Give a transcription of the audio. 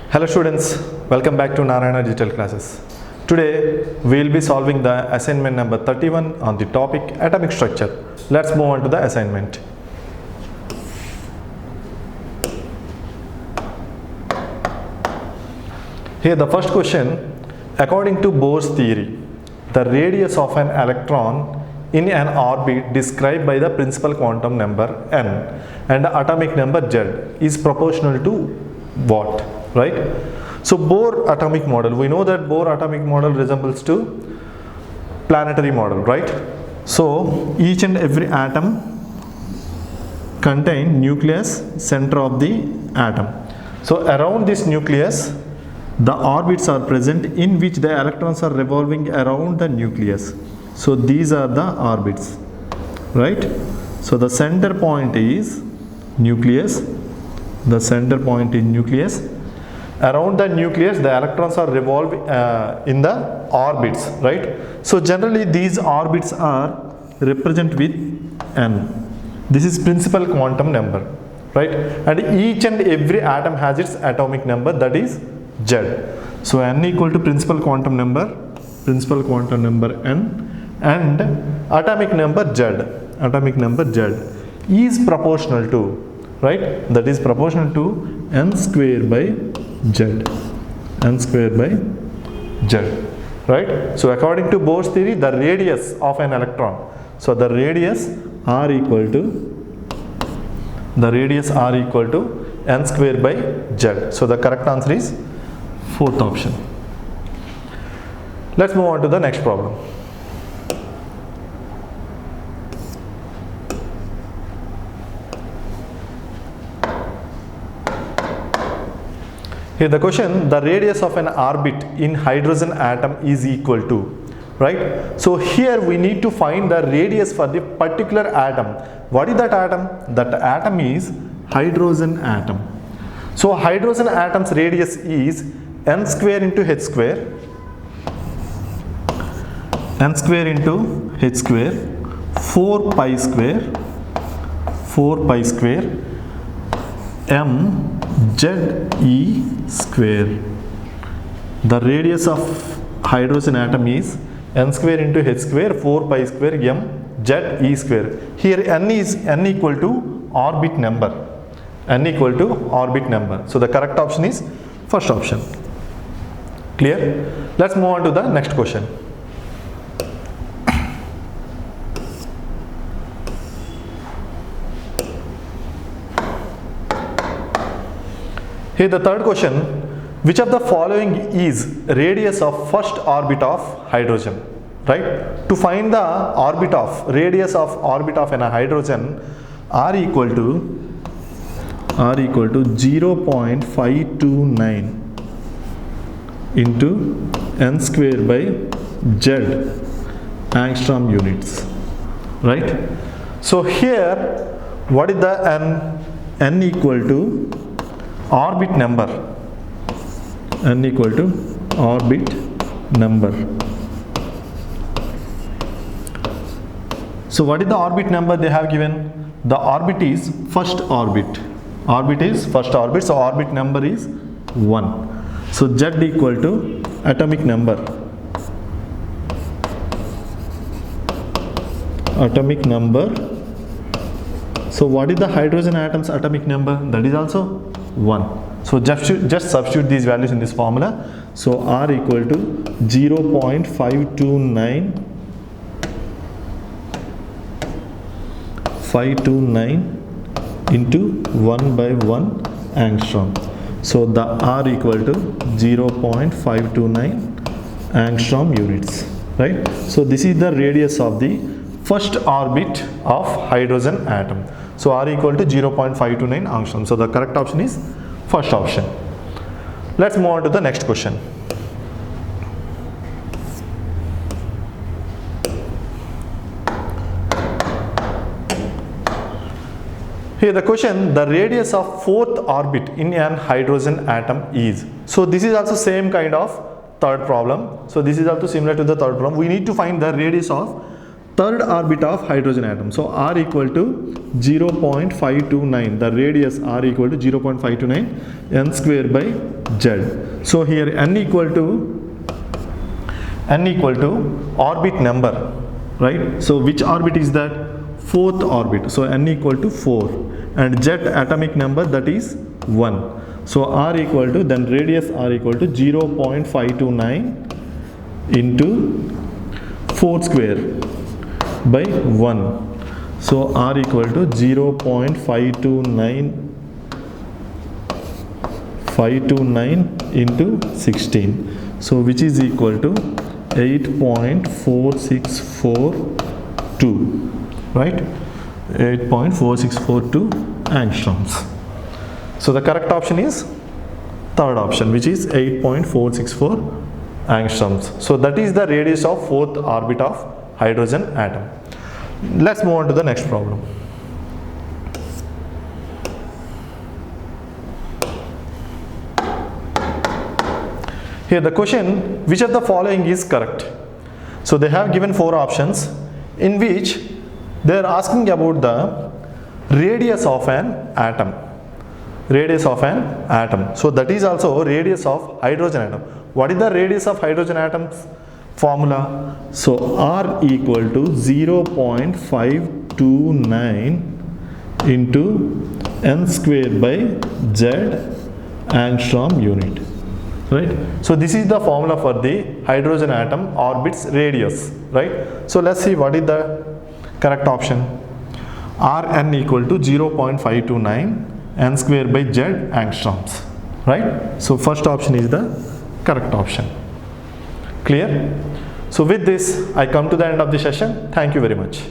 Hello students, welcome back to Narayana Digital Classes. Today we will be solving the assignment number 31 on the topic atomic structure. Let's move on to the assignment. Here the first question, according to Bohr's theory, the radius of an electron in an orbit described by the principal quantum number n and the atomic number z is proportional to what? Right? So Bohr atomic model, we know that Bohr atomic model resembles to planetary model, right? So each and every atom contain nucleus, center of the atom. So around this nucleus the orbits are present in which the electrons are revolving around the nucleus. So these are the orbits, right? So the center point is nucleus, the center point is nucleus. Around the nucleus the electrons are revolving in the orbits, right? So generally these orbits are represented with n. This is principal quantum number, right? And each and every atom has its atomic number, that is z. So n equal to principal quantum number n, and atomic number z is proportional to, right? That is proportional to n square by z, right? So according to Bohr's theory, the radius of an electron, so the radius r equal to n square by z. So the correct answer is fourth option. Let's move on to the next problem. Here the question, the radius of an orbit in hydrogen atom is equal to, right? So here we need to find the radius for the particular atom. What is that atom? That atom is hydrogen atom. So hydrogen atom's radius is n square into h square, into h square, 4 pi square, m z e square. The radius of hydrogen atom is n square into h square, 4 pi square, m z e square. Here n equal to orbit number. So the correct option is first option. Clear? Let's move on to the next question. Here the third question, which of the following is radius of first orbit of hydrogen, right? To find the radius of orbit of a hydrogen, r equal to 0.529 into n square by z angstrom units, right? So here what is the n equal to orbit number, So what is the orbit number they have given? The orbit is first orbit, so orbit number is 1. So z equal to atomic number, so what is the hydrogen atom's atomic number? That is also 1. So just substitute these values in this formula. So r equal to 0.529 into 1 by 1 angstrom. So the r equal to 0.529 angstrom units, right? So this is the radius of the first orbit of hydrogen atom. So r equal to 0.529 angstrom. So the correct option is first option. Let's move on to the next question. Here the question, the radius of fourth orbit in an hydrogen atom is. So this is also same kind of third problem. So this is also similar to the third problem. We need to find the radius of third orbit of hydrogen atom. So r equal to 0.529, the radius r equal to 0.529 n square by z. So here n equal to orbit number, right? So which orbit is that? Fourth orbit. So n equal to 4 and z atomic number, that is 1. So r equal to, then radius r equal to 0.529 into 4 square by 1. So r equal to 0.529 into 16. So which is equal to 8.4642, right? 8.4642 angstroms. So the correct option is third option, which is 8.464 angstroms. So that is the radius of fourth orbit of hydrogen atom. Let's move on to the next problem. Here the question, which of the following is correct? So they have given 4 options in which they are asking about the radius of an atom. Radius of an atom. So that is also radius of hydrogen atom. What is the radius of hydrogen atoms formula? So r equal to 0.529 into n square by z angstrom unit, right? So this is the formula for the hydrogen atom orbit's radius, right? So let's see what is the correct option. Rn equal to 0.529 n square by z angstroms, right? So first option is the correct option. Clear? So with this, I come to the end of the session. Thank you very much.